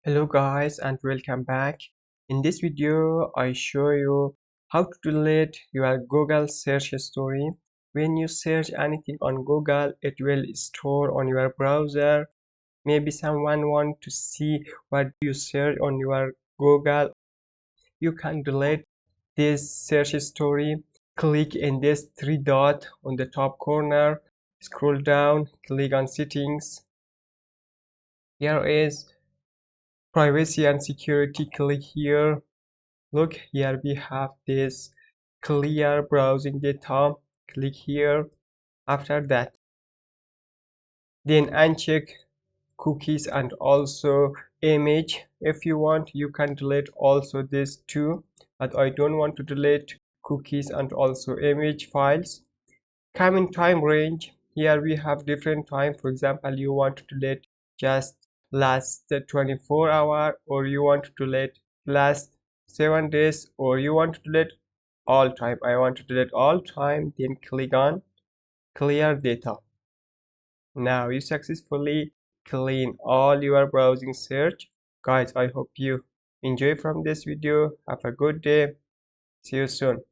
Hello guys and welcome back. In this video I show you how to delete your Google search history. When you search anything on Google, it will store on your browser. Maybe someone want to see what you search on your Google. You can delete this search history. Click in this three dot on the top corner, scroll down, click on settings. Here is privacy and security. Click here. Look, here we have this clear browsing data. Click here. After that, then uncheck cookies and also image. If you want, you can delete also this too, but I don't want to delete cookies and also image files. Come in time range. Here we have different time. For example, you want to delete just last 24 hours, or you want to delete last 7 days, or you want to delete all time. I want to delete all time. Then click on clear data. Now you successfully clean all your browsing search. Guys, I hope you enjoy from this video. Have a good day. See you soon.